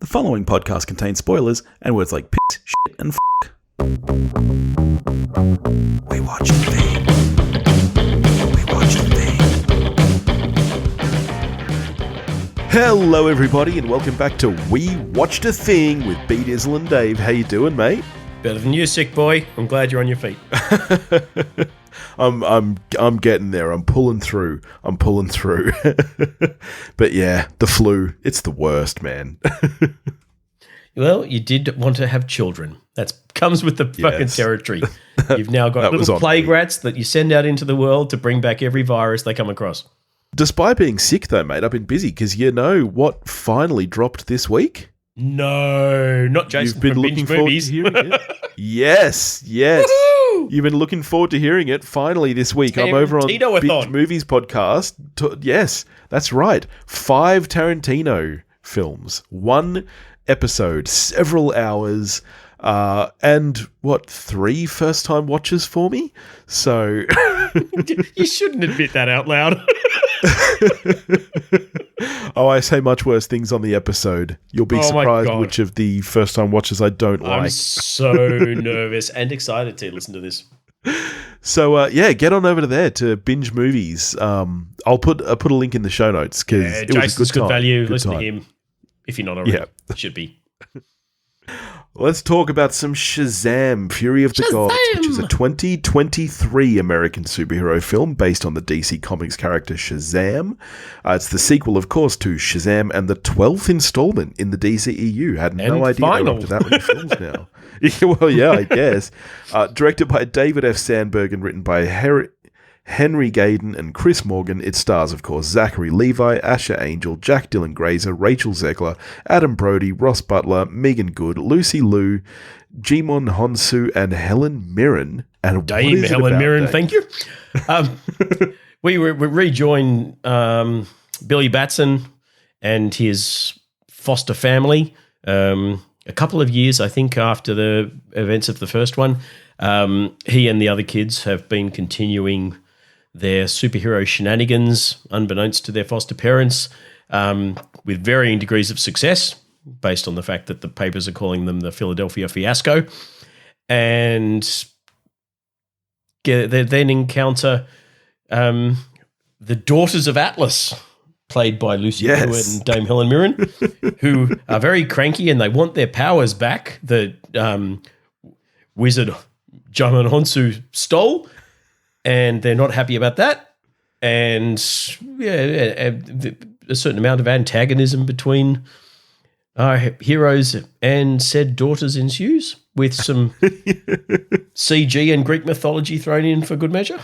The following podcast contains spoilers and words like piss, shit, and f***. We watch the thing. We watch the thing. Hello, everybody, and welcome back to We Watched a Thing with B, Dizzle, and Dave. How you doing, mate? Better than you, sick boy. I'm glad you're on your feet. I'm getting there. I'm pulling through. But yeah, the flu, it's the worst, man. Well, you did want to have children. That comes with the fucking territory. You've now got little plague rats that you send out into the world to bring back every virus they come across. Despite being sick, though, mate, I've been busy because you know what finally dropped this week? No, not Jason. You've been from looking Binge forward Movies. to hearing it? Yes. Woo-hoo! You've been looking forward to hearing it finally this week. I'm over on Binge Movies podcast. Yes, that's right. 5 Tarantino films, 1 episode, several hours, and 3 first-time watches for me? So you shouldn't admit that out loud. Oh, I say much worse things on the episode. You'll be surprised which of the first-time watchers I don't like. I'm so nervous and excited to listen to this. So, get on over to there to Binge Movies. I'll put a link in the show notes because it was a good value. Listen to him if you're not already. Yeah. Should be. Let's talk about some Shazam, Fury of the Gods, which is a 2023 American superhero film based on the DC Comics character Shazam. It's the sequel, of course, to Shazam and the 12th installment in the DCEU. Had no idea they were up to that many films now. Well, yeah, I guess. Directed by David F. Sandberg and written by Henry Gayden and Chris Morgan, it stars, of course, Zachary Levi, Asher Angel, Jack Dylan Grazer, Rachel Zegler, Adam Brody, Ross Butler, Meagan Good, Lucy Liu, Djimon Hounsou, and Helen Mirren. And Dame Helen Mirren, thank you. We rejoin Billy Batson and his foster family a couple of years, I think, after the events of the first one. He and the other kids have been continuing their superhero shenanigans, unbeknownst to their foster parents, with varying degrees of success, based on the fact that the papers are calling them the Philadelphia Fiasco. And they then encounter the Daughters of Atlas, played by Lucy Liu and Dame Helen Mirren, who are very cranky and they want their powers back that wizard Djimon Hounsou stole, and they're not happy about that. And a certain amount of antagonism between our heroes and said daughters ensues, with some CG and Greek mythology thrown in for good measure.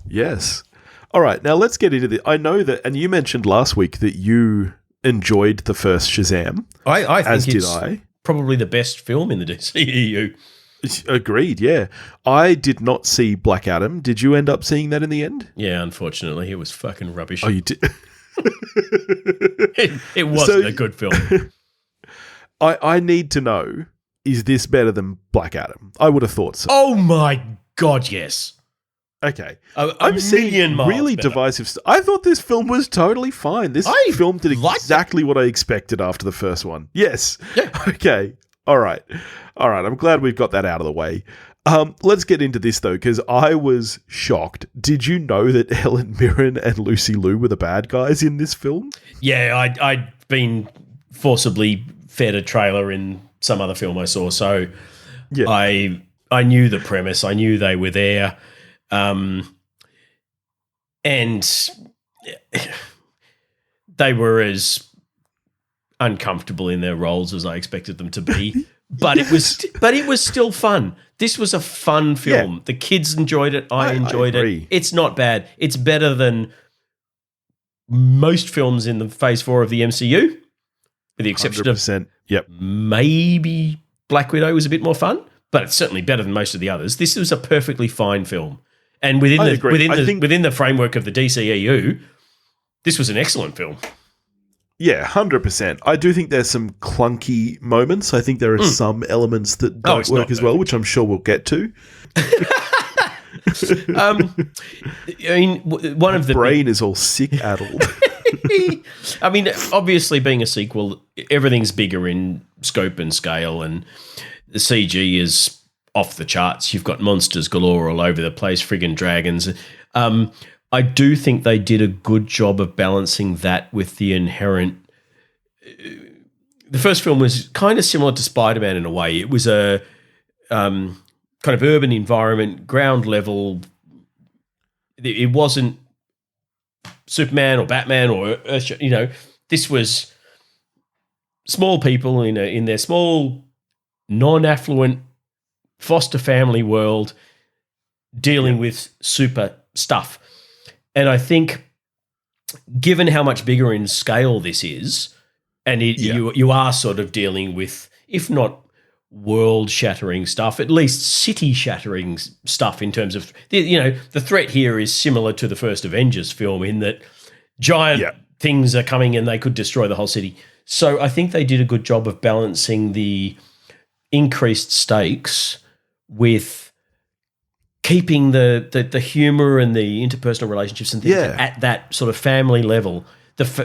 Yes. All right, now let's get into I know that, and you mentioned last week that you enjoyed the first Shazam. I think it's probably the best film in the DCEU. Agreed, yeah. I did not see Black Adam. Did you end up seeing that in the end? Yeah, unfortunately. It was fucking rubbish. Oh, you did? it wasn't a good film. I need to know, is this better than Black Adam? I would have thought so. Oh my God, yes. Okay. I'm seeing really divisive stuff. I thought this film was totally fine. This film did exactly what I expected after the first one. Yes. Yeah. Okay. All right. I'm glad we've got that out of the way. Let's get into this, though, because I was shocked. Did you know that Helen Mirren and Lucy Liu were the bad guys in this film? Yeah, I'd been forcibly fed a trailer in some other film I saw, so yeah. I knew the premise. I knew they were there. And they were as uncomfortable in their roles as I expected them to be, but it was still fun. This was a fun film. Yeah. The kids enjoyed it. I enjoyed it. It's not bad. It's better than most films in the Phase 4 of the MCU, with the exception 100%. Yep. Maybe Black Widow was a bit more fun, but it's certainly better than most of the others. This was a perfectly fine film. And within the framework of the DCEU, this was an excellent film. Yeah, 100%. I do think there's some clunky moments. I think there are some elements that don't work as well, which I'm sure we'll get to. I mean, one of the brain is all sick addled. I mean, obviously, being a sequel, everything's bigger in scope and scale, and the CG is off the charts. You've got monsters galore all over the place, friggin' dragons. I do think they did a good job of balancing that with the inherent. The first film was kind of similar to Spider-Man in a way. It was a kind of urban environment, ground level. It wasn't Superman or Batman or this was small people in their small, non-affluent foster family world dealing with super stuff. And I think, given how much bigger in scale this is, and you are sort of dealing with, if not world-shattering stuff, at least city-shattering stuff in terms of, the threat here is similar to the first Avengers film in that giant things are coming and they could destroy the whole city. So I think they did a good job of balancing the increased stakes with keeping the humor and the interpersonal relationships and things at that sort of family level. This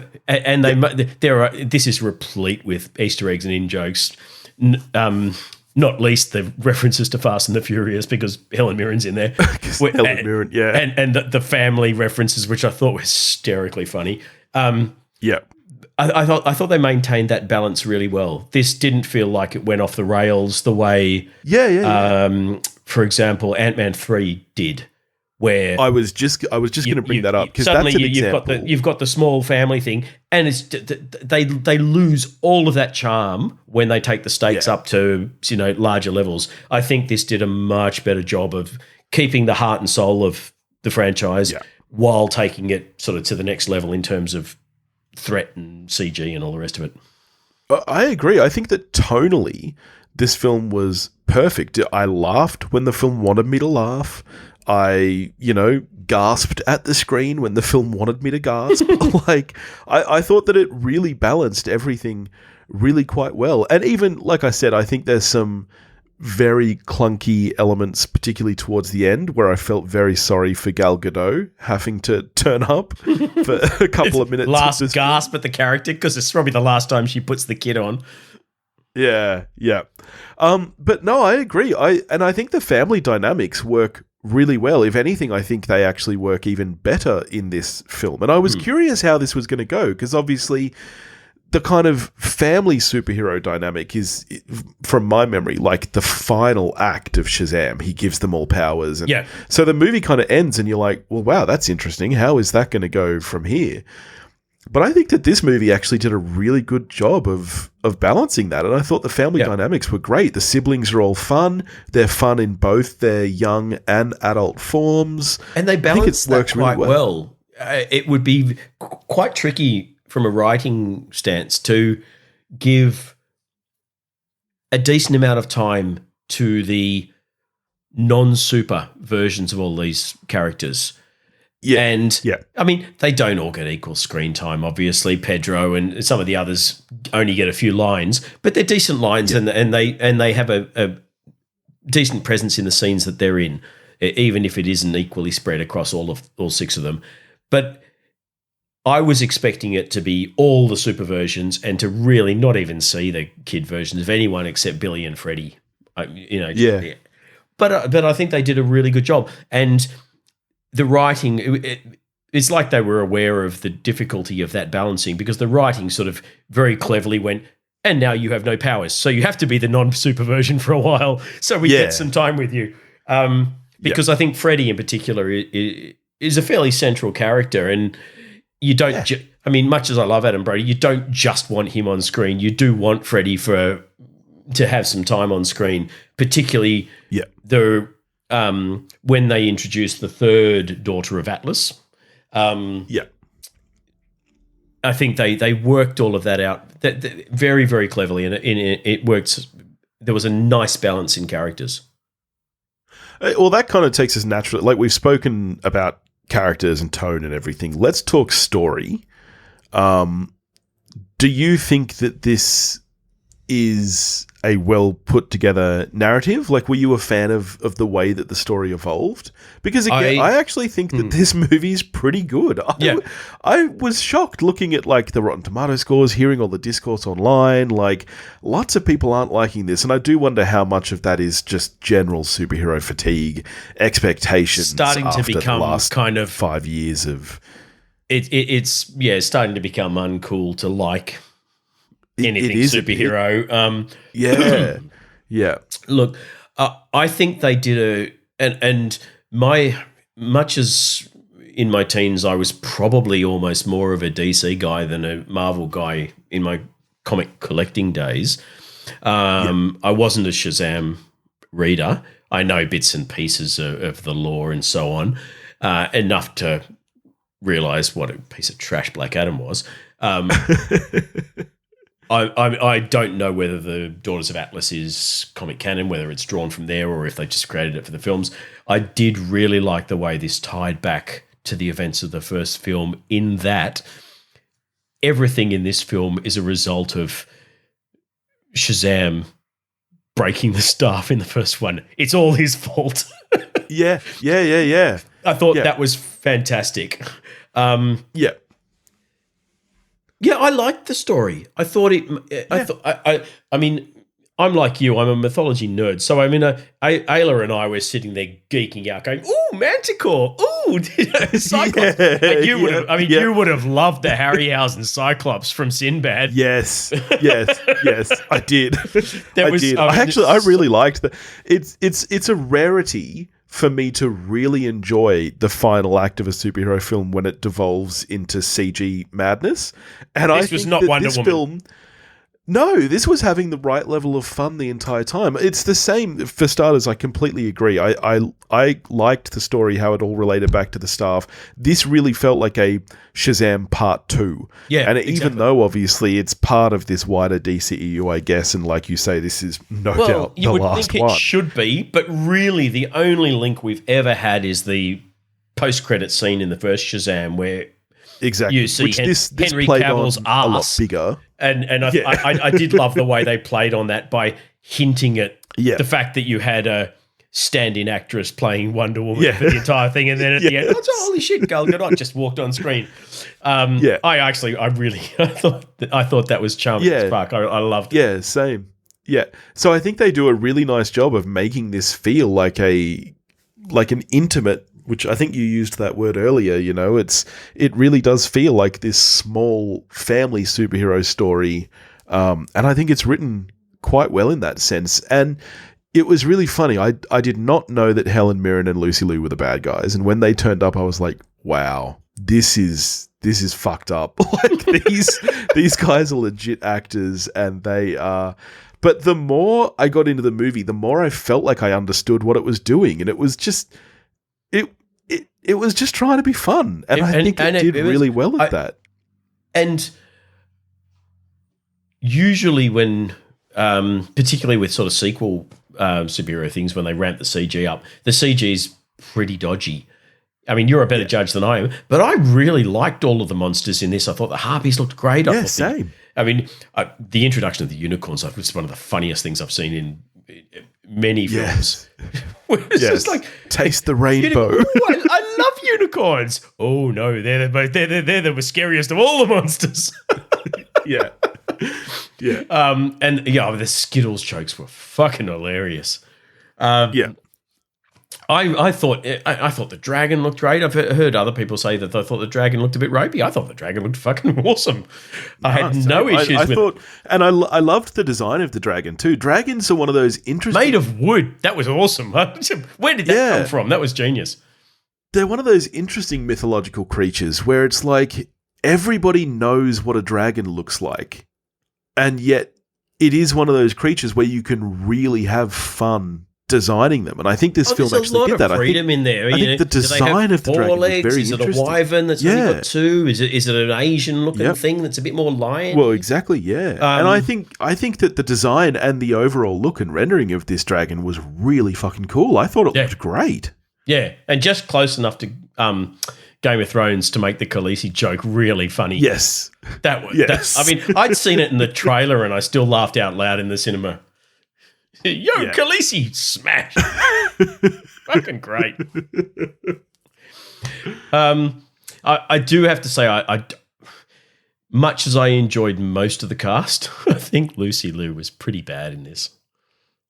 is replete with Easter eggs and in-jokes, not least the references to Fast and the Furious because Helen Mirren's in there. Helen Mirren, and the family references, which I thought were hysterically funny. I thought they maintained that balance really well. This didn't feel like it went off the rails the way, for example, Ant-Man 3 did. Where I was just going to bring that up because that's an example. You've got the small family thing, and it's they lose all of that charm when they take the stakes up to larger levels. I think this did a much better job of keeping the heart and soul of the franchise while taking it sort of to the next level in terms of threat and CG and all the rest of it. I agree. I think that tonally, this film was perfect. I laughed when the film wanted me to laugh. I, gasped at the screen when the film wanted me to gasp. I thought that it really balanced everything really quite well. And even, like I said, I think there's some very clunky elements, particularly towards the end, where I felt very sorry for Gal Gadot having to turn up for a couple of minutes. Last gasp at the character, because it's probably the last time she puts the kid on. Yeah. But no, I agree. I think the family dynamics work really well. If anything, I think they actually work even better in this film. And I was curious how this was going to go, because obviously the kind of family superhero dynamic is, from my memory, like the final act of Shazam. He gives them all powers. And so the movie kind of ends and you're like, well, wow, that's interesting. How is that going to go from here? But I think that this movie actually did a really good job of balancing that. And I thought the family dynamics were great. The siblings are all fun. They're fun in both their young and adult forms. And they balance that quite well. It would be quite tricky from a writing stance to give a decent amount of time to the non-super versions of all these characters. I mean, they don't all get equal screen time, obviously. Pedro and some of the others only get a few lines, but they're decent lines and they have a decent presence in the scenes that they're in, even if it isn't equally spread across all six of them. But I was expecting it to be all the super versions and to really not even see the kid versions of anyone except Billy and Freddie. But I think they did a really good job. And the writing, it's like they were aware of the difficulty of that balancing, because the writing sort of very cleverly went, and now you have no powers, so you have to be the non-super version for a while, so we get some time with you. Because I think Freddie in particular is a fairly central character, and you don't much as I love Adam Brody, you don't just want him on screen. You do want Freddie to have some time on screen, particularly when they introduced the third daughter of Atlas. I think they worked all of that out very, very cleverly, and it worked. There was a nice balance in characters. Well, that kind of takes us naturally. Like, we've spoken about characters and tone and everything. Let's talk story. Do you think that this is a well put together narrative? Like, were you a fan of the way that the story evolved? Because again, I actually think that this movie is pretty good. I was shocked looking at like the Rotten Tomato scores, hearing all the discourse online. Like, lots of people aren't liking this, and I do wonder how much of that is just general superhero fatigue, expectations starting to become the last kind of 5 years of it's starting to become uncool to like anything superhero. Yeah. Look, I think they did and much as in my teens I was probably almost more of a DC guy than a Marvel guy in my comic collecting days. I wasn't a Shazam reader. I know bits and pieces of the lore and so on, enough to realize what a piece of trash Black Adam was. I don't know whether the Daughters of Atlas is comic canon, whether it's drawn from there or if they just created it for the films. I did really like the way this tied back to the events of the first film, in that everything in this film is a result of Shazam breaking the staff in the first one. It's all his fault. Yeah. I thought that was fantastic. Yeah, I liked the story. I thought it. I mean, I'm like you. I'm a mythology nerd. So I mean, Ayla and I were sitting there geeking out, going, "Ooh, Manticore! Ooh, Cyclops!" You would have loved the Harryhausen Cyclops from Sinbad. Yes, I did. I really liked that. It's a rarity for me to really enjoy the final act of a superhero film when it devolves into CG madness. And this was not Wonder Woman. No, this was having the right level of fun the entire time. It's the same, for starters, I completely agree. I liked the story, how it all related back to the staff. This really felt like a Shazam Part 2. Yeah, and even though, obviously, it's part of this wider DCEU, I guess, and like you say, this is no doubt the last one. You would think it should be, but really the only link we've ever had is the post-credit scene in the first Shazam where you see Henry Cavill's arse. A lot bigger. And I did love the way they played on that by hinting at the fact that you had a stand-in actress playing Wonder Woman for the entire thing, and then at the end, holy shit, Gal Gadot just walked on screen. I thought that was charming as fuck. I loved it. Yeah, same. Yeah, so I think they do a really nice job of making this feel like an intimate, which I think you used that word earlier, you know, it really does feel like this small family superhero story. And I think it's written quite well in that sense. And it was really funny. I did not know that Helen Mirren and Lucy Liu were the bad guys. And when they turned up, I was like, wow, this is fucked up. Like these guys are legit actors, and they are. But the more I got into the movie, the more I felt like I understood what it was doing. And it was just, it was just trying to be fun. And I think it did really well at that. And usually when, particularly with sort of sequel superhero things, when they ramp the CG up, the CG is pretty dodgy. I mean, you're a better judge than I am, but I really liked all of the monsters in this. I thought the harpies looked great. Same. The introduction of the unicorns was one of the funniest things I've seen in many films. It's just like, taste the rainbow. I love unicorns. Oh no, they're the scariest of all the monsters. Yeah. The Skittles jokes were fucking hilarious. I thought the dragon looked great. I've heard other people say that they thought the dragon looked a bit ropey. I thought the dragon looked fucking awesome. I had no issues with it. And I loved the design of the dragon too. Dragons are one of those interesting... Made of wood. That was awesome. Where did that come from? That was genius. They're one of those interesting mythological creatures where it's like everybody knows what a dragon looks like. And yet it is one of those creatures where you can really have fun designing them, and I think this film actually did that. There's a lot of freedom in there. I think the design of the dragon was very interesting. Is it a wyvern that's only got two? Is it an Asian looking thing that's a bit more lion? Well, exactly, yeah. And I think that the design and the overall look and rendering of this dragon was really fucking cool. I thought it looked great. Yeah, and just close enough to Game of Thrones to make the Khaleesi joke really funny. Yes. That was. I'd seen it in the trailer and I still laughed out loud in the cinema. Yo, Khaleesi, smash. Fucking great. I do have to say, I much as I enjoyed most of the cast, I think Lucy Liu was pretty bad in this.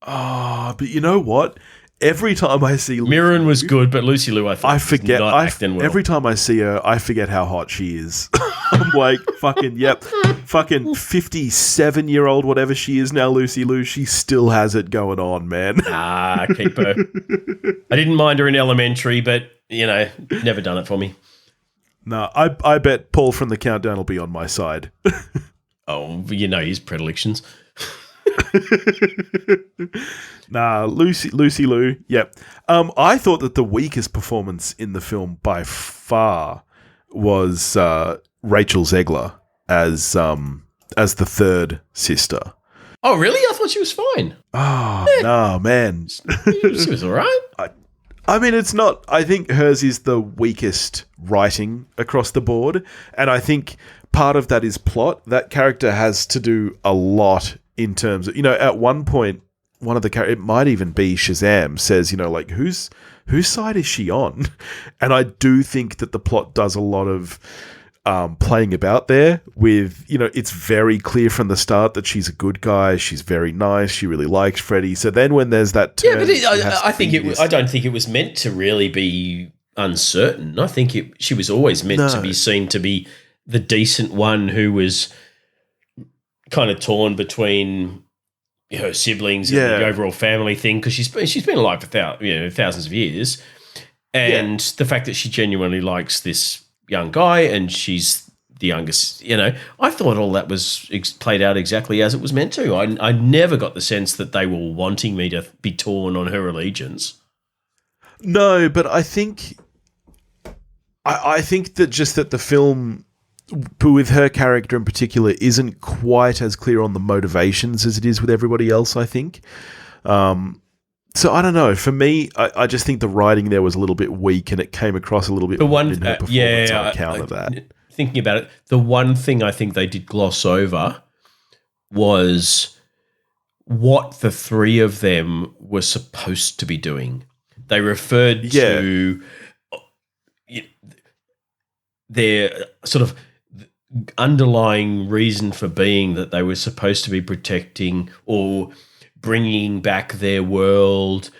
But you know what? Every time I see Mirren was good, but Lucy Liu, I forget. Not acting well. Every time I see her, I forget how hot she is. I'm like, fucking 57-year-old, whatever she is now, Lucy Liu. She still has it going on, man. Keep her. I didn't mind her in Elementary, but never done it for me. No, I bet Paul from the Countdown will be on my side. Oh, his predilections. Nah, Lucy Liu. Yep. I thought that the weakest performance in the film by far was Rachel Zegler as the third sister. Oh, really? I thought she was fine. Oh, no, man. She was all right. I mean, it's not. I think hers is the weakest writing across the board, and I think part of that is plot. That character has to do a lot in terms of, at one point, one of the characters, it might even be Shazam, says, like, whose side is she on? And I do think that the plot does a lot of playing about there with, it's very clear from the start that she's a good guy. She's very nice. She really likes Freddy. So then when there's that turn, but I don't think it was meant to really be uncertain. I think she was always meant to be seen to be the decent one who was kind of torn between her siblings and the overall family thing, because she's been alive for thousands of years, and the fact that she genuinely likes this young guy and she's the youngest, I thought all that was played out exactly as it was meant to. I never got the sense that they were wanting me to be torn on her allegiance. No, but I think that just that the film, with her character in particular, isn't quite as clear on the motivations as it is with everybody else, I think. So I don't know. For me, I just think the writing there was a little bit weak, and it came across a little bit weak in her performance on account of that. Thinking about it, the one thing I think they did gloss over was what the three of them were supposed to be doing. They referred to their sort of underlying reason for being, that they were supposed to be protecting or bringing back their world.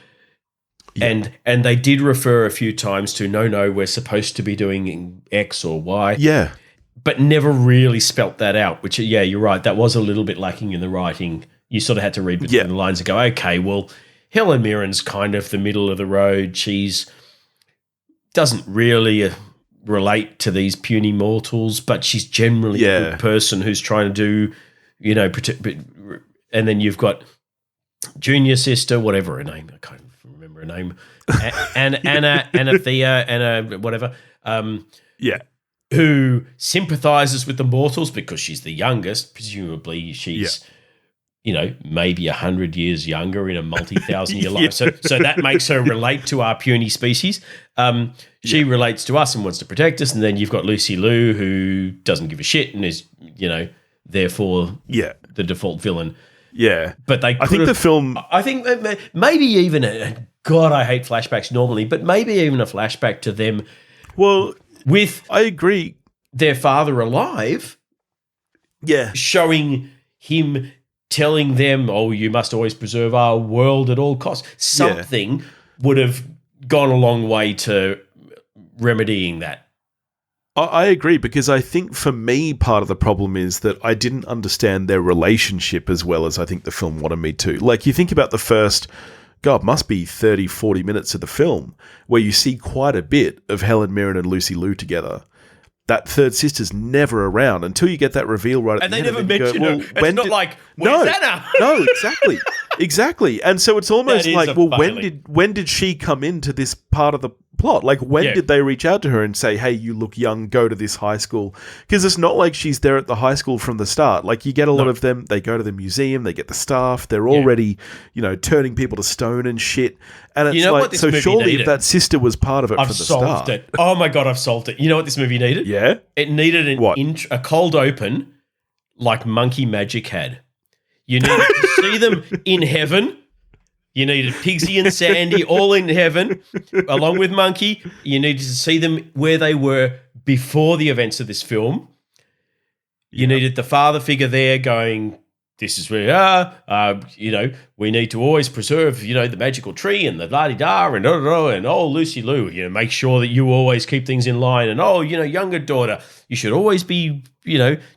And they did refer a few times to, no, we're supposed to be doing X or Y. Yeah. But never really spelt that out, which, you're right, that was a little bit lacking in the writing. You sort of had to read between the lines and go, okay, well, Helen Mirren's kind of the middle of the road. She's doesn't really relate to these puny mortals, but she's generally a good person who's trying to do, protect. And then you've got junior sister, whatever her name, I can't remember her name, Anna, whatever. Who sympathizes with the mortals because she's the youngest. Presumably she's, maybe 100 years younger in a multi-thousand-year life. So that makes her relate to our puny species. She relates to us and wants to protect us. And then you've got Lucy Liu, who doesn't give a shit and is, therefore the default villain. Yeah. But I think the film... I think maybe even... God, I hate flashbacks normally, but maybe even a flashback to them... Well... I agree. Their father alive. Yeah. Showing him, telling them, oh, you must always preserve our world at all costs. Something would have gone a long way to remedying that. I agree, because I think for me, part of the problem is that I didn't understand their relationship as well as I think the film wanted me to. Like, you think about the first... God, must be 30, 40 minutes of the film where you see quite a bit of Helen Mirren and Lucy Liu together. That third sister's never around until you get that reveal right at the end. And they never mention her. It's not like, where's Anna? No, exactly. Exactly. And so it's almost like, well, when did she come into this part of the plot? Like, when did they reach out to her and say, hey, you look young, go to this high school? Because it's not like she's there at the high school from the start. Like, you get a lot of them, they go to the museum, they get the staff, they're already, turning people to stone and shit. And it's like, so surely if that sister was part of it from the start. I've solved it. Oh my God, I've solved it. You know what this movie needed? Yeah? It needed a cold open like Monkey Magic had. You needed to see them in heaven You needed Pigsy and Sandy all in heaven, along with Monkey. You needed to see them where they were before the events of this film. You needed the father figure there going, this is where we are. We need to always preserve, the magical tree and the la-di-da and da-da-da and Lucy-Lou. Make sure that you always keep things in line. And, younger daughter, you should always be,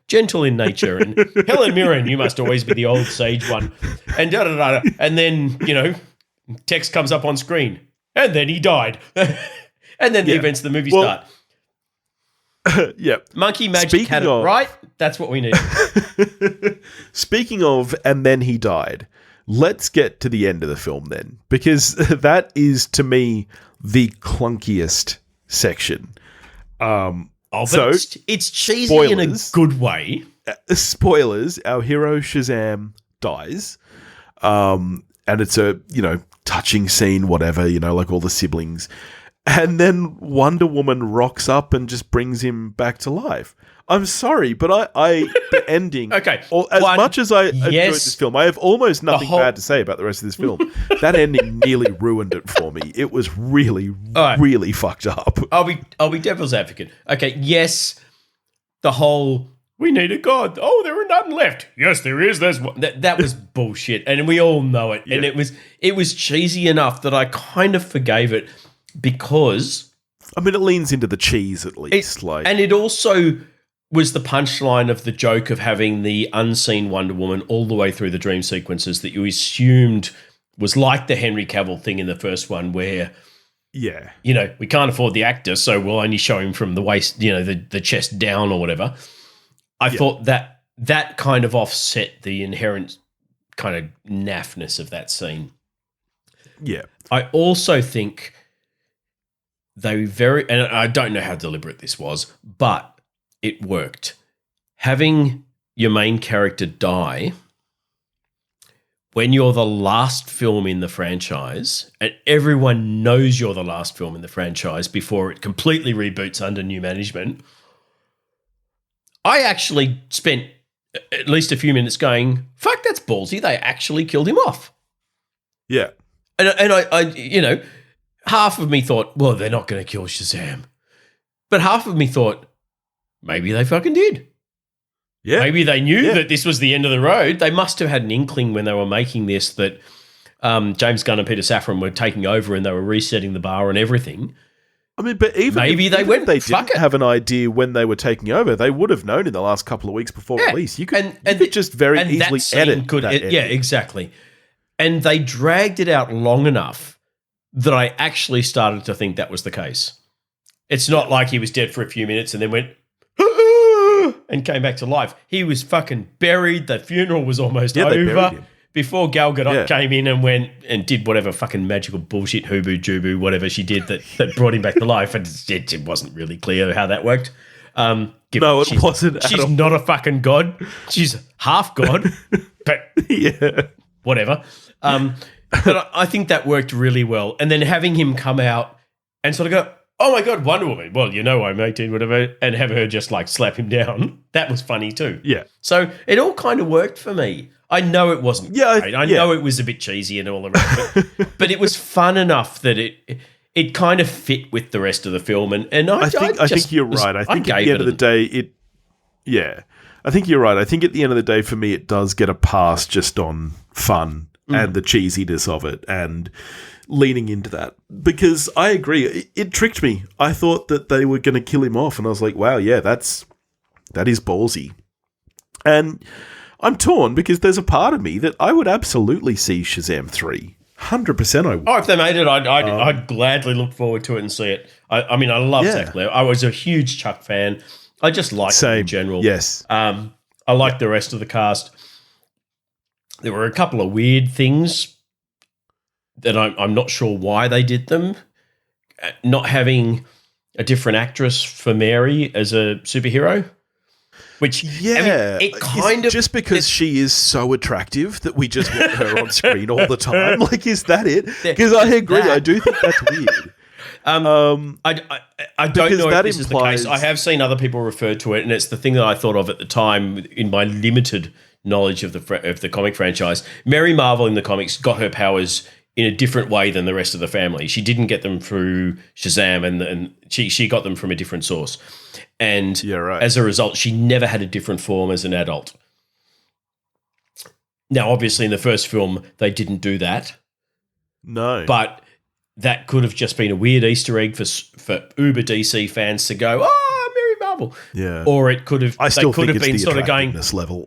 gentle in nature. And Helen Mirren, you must always be the old sage one. And da-da-da. And then, text comes up on screen. And then he died. And then the events of the movie start. Yeah. Monkey magic had it right. That's what we need. Speaking of, and then he died, let's get to the end of the film then, because that is, to me, the clunkiest section. It's cheesy spoilers, in a good way. Spoilers, our hero Shazam dies. And it's a, touching scene, whatever, like all the siblings. And then Wonder Woman rocks up and just brings him back to life. I'm sorry, but the ending. Okay. Much as I enjoyed this film, I have almost nothing bad to say about the rest of this film. That ending nearly ruined it for me. It was really, really fucked up. I'll be devil's advocate. Okay. Yes. The whole, we need a god. Oh, there are none left. Yes, there is. There's one. That was bullshit. And we all know it. Yeah. And it was cheesy enough that I kind of forgave it. Because it leans into the cheese at least. And it also was the punchline of the joke of having the unseen Wonder Woman all the way through the dream sequences that you assumed was like the Henry Cavill thing in the first one where, we can't afford the actor, so we'll only show him from the waist, the chest down or whatever. I thought that kind of offset the inherent kind of naffness of that scene. Yeah. I also think and I don't know how deliberate this was, but it worked. Having your main character die when you're the last film in the franchise, and everyone knows you're the last film in the franchise before it completely reboots under new management. I actually spent at least a few minutes going, fuck, that's ballsy. They actually killed him off. Yeah. And I half of me thought, well, they're not going to kill Shazam. But half of me thought, maybe they fucking did. Yeah. Maybe they knew that this was the end of the road. They must have had an inkling when they were making this that James Gunn and Peter Safran were taking over and they were resetting the bar and everything. But they didn't have an idea when they were taking over. They would have known in the last couple of weeks before release. You could just very easily edit that. Yeah, exactly. And they dragged it out long enough that I actually started to think that was the case. It's not like he was dead for a few minutes and then went, and came back to life. He was fucking buried. The funeral was almost over before Gal Gadot came in and went and did whatever fucking magical bullshit, hoobu, jubu, whatever she did that brought him back to life. And it wasn't really clear how that worked. No, it wasn't. She's not a fucking god. She's half god, but whatever. But I think that worked really well. And then having him come out and sort of go, oh my God, Wonder Woman. Well, I'm 18, whatever, and have her just like slap him down. That was funny too. Yeah. So it all kind of worked for me. I know it wasn't great. I know it was a bit cheesy and all the rest of it, but it was fun enough that it kind of fit with the rest of the film. And I think you're right. I think at the end of the day, I think you're right. I think at the end of the day, for me, it does get a pass just on fun and the cheesiness of it and leaning into that. Because I agree, it tricked me. I thought that they were going to kill him off, and I was like, wow, yeah, that is ballsy. And I'm torn because there's a part of me that I would absolutely see Shazam 3. 100% I would. Oh, if they made it, I'd gladly look forward to it and see it. I mean, I love Zegler. I was a huge Chuck fan. I just liked him in general. Yes. I liked the rest of the cast. There were a couple of weird things that I'm not sure why they did them. Not having a different actress for Mary as a superhero. Which, it kind of... Just because she is so attractive that we just want her on screen all the time? Like, is that it? Because I agree. I do think that's weird. I don't know if this is the case. I have seen other people refer to it, and it's the thing that I thought of at the time in my limited knowledge of the comic franchise. Mary Marvel in the comics got her powers in a different way than the rest of the family. She didn't get them through Shazam, and she got them from a different source. And as a result, she never had a different form as an adult. Now, obviously, in the first film, they didn't do that. No. But that could have just been a weird Easter egg for Uber DC fans to go, oh, Mary Marvel. Yeah. Or it could have. I still they could think have it's been the sort of going this level.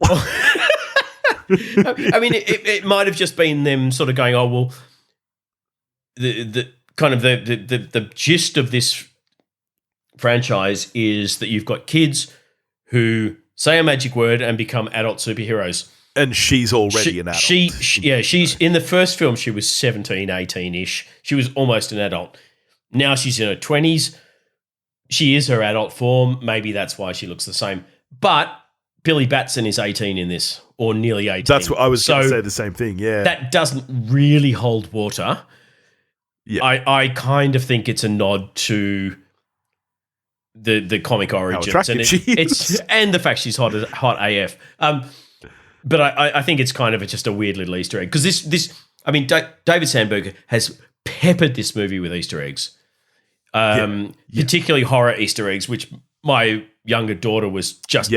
I mean, it might have just been them sort of going, oh well, the kind of the gist of this franchise is that you've got kids who say a magic word and become adult superheroes. And she's already an adult. She's in the first film, she was 17, 18-ish. She was almost an adult. Now she's in her 20s. She is her adult form. Maybe that's why she looks the same. But Billy Batson is 18 in this, or nearly 18. That's what I was going to say, the same thing, yeah. That doesn't really hold water. Yeah. I kind of think it's a nod to the comic origins. How attractive she is. And the fact she's hot AF. But I think it's kind of just a weird little Easter egg. Because David Sandberg has peppered this movie with Easter eggs. Particularly horror Easter eggs, which my younger daughter was just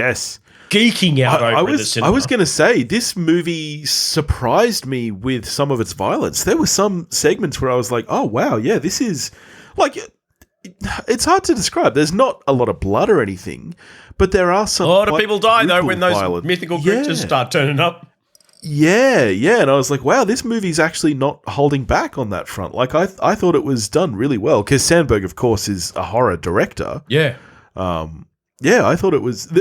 geeking out over in the cinema. I was going to say, this movie surprised me with some of its violence. There were some segments where I was like, oh, wow, yeah, this is... Like, it's hard to describe. There's not a lot of blood or anything, but there are some... A lot of people die, though, when those mythical creatures start turning up. Yeah, and I was like, wow, this movie's actually not holding back on that front. Like, I thought it was done really well, because Sandberg, of course, is a horror director. Yeah. I thought it was...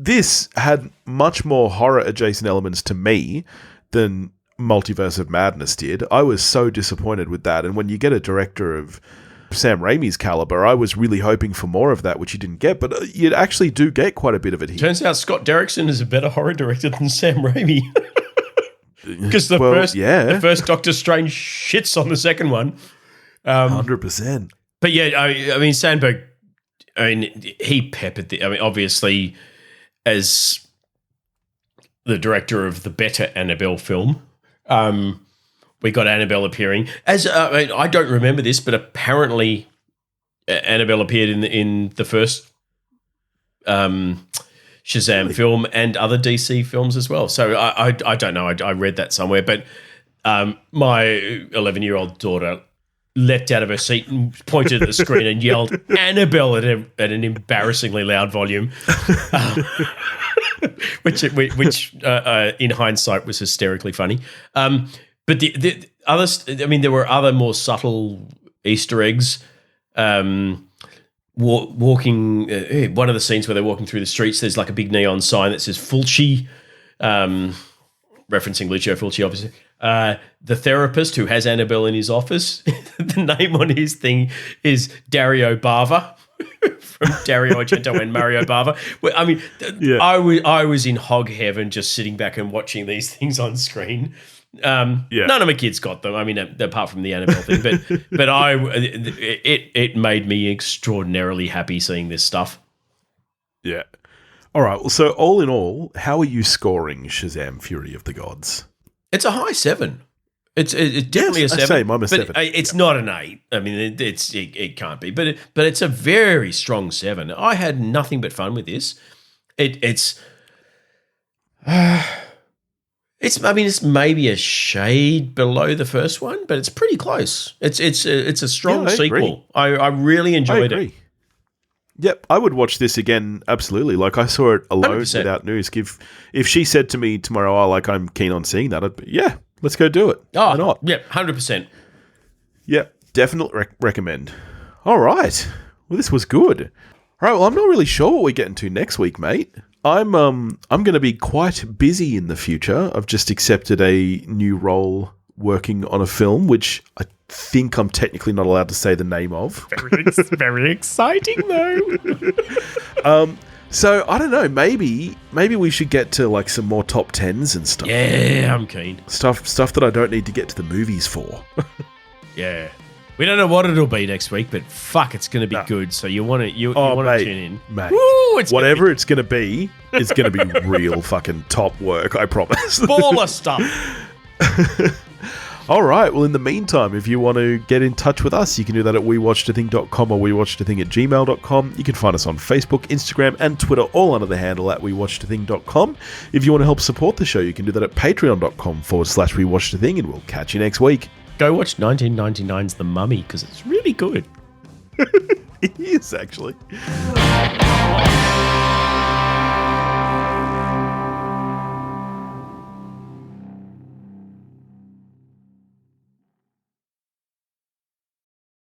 This had much more horror-adjacent elements to me than Multiverse of Madness did. I was so disappointed with that, and when you get a director of Sam Raimi's caliber, I was really hoping for more of that, which you didn't get, but you actually do get quite a bit of it here. Turns out Scott Derrickson is a better horror director than Sam Raimi. Because the first Doctor Strange shits on the second one. 100%. But yeah, I mean, Sandberg, he peppered obviously, as the director of the better Annabelle film, we got Annabelle appearing. As I don't remember this, but apparently Annabelle appeared in the first Shazam film and other DC films as well. So I don't know. I read that somewhere, but my 11-year-old daughter leapt out of her seat and pointed at the screen and yelled Annabelle at an embarrassingly loud volume, which in hindsight was hysterically funny. But the others, I mean, there were other more subtle Easter eggs. Walking, one of the scenes where they're walking through the streets, there's like a big neon sign that says Fulci, referencing Lucio Fulci, obviously. The therapist who has Annabelle in his office, the name on his thing is Dario Bava, from Dario Argento and Mario Bava. Well, I mean, I was in hog heaven just sitting back and watching these things on screen. None of my kids got them. I mean, apart from the Annabelle thing, but it made me extraordinarily happy seeing this stuff. Yeah. All right. Well, so all in all, how are you scoring Shazam: Fury of the Gods? It's a high 7. It's definitely a 7. Same, I'm a 7. It's not an 8. I mean, it can't be, but it's a very strong 7. I had nothing but fun with this. It's maybe a shade below the first one, but it's pretty close. It's a strong sequel. I really enjoyed it. Yep, I would watch this again, absolutely. Like, I saw it alone 100%. Without news. If she said to me tomorrow, I'm keen on seeing that, I'd be, let's go do it. Oh, why not? Yeah, 100%. Yep, definitely recommend. All right. Well, this was good. All right, well, I'm not really sure what we're getting to next week, mate. I'm going to be quite busy in the future. I've just accepted a new role working on a film, which I think I'm technically not allowed to say the name of. Very exciting, though. So I don't know. Maybe we should get to like some more top 10s and stuff. Yeah, I'm keen. Stuff that I don't need to get to the movies for. Yeah. We don't know what it'll be next week, but fuck, it's going to be good. So you want to tune in, mate. Woo, whatever it's going to be, it's going to be real fucking top work. I promise. Baller stuff. All right. Well, in the meantime, if you want to get in touch with us, you can do that at wewatchedathing.com or wewatchedathing@gmail.com. You can find us on Facebook, Instagram, and Twitter, all under the handle at wewatchedathing.com. If you want to help support the show, you can do that at patreon.com/wewatchedathing, and we'll catch you next week. Go watch 1999's The Mummy, because it's really good. It is, actually.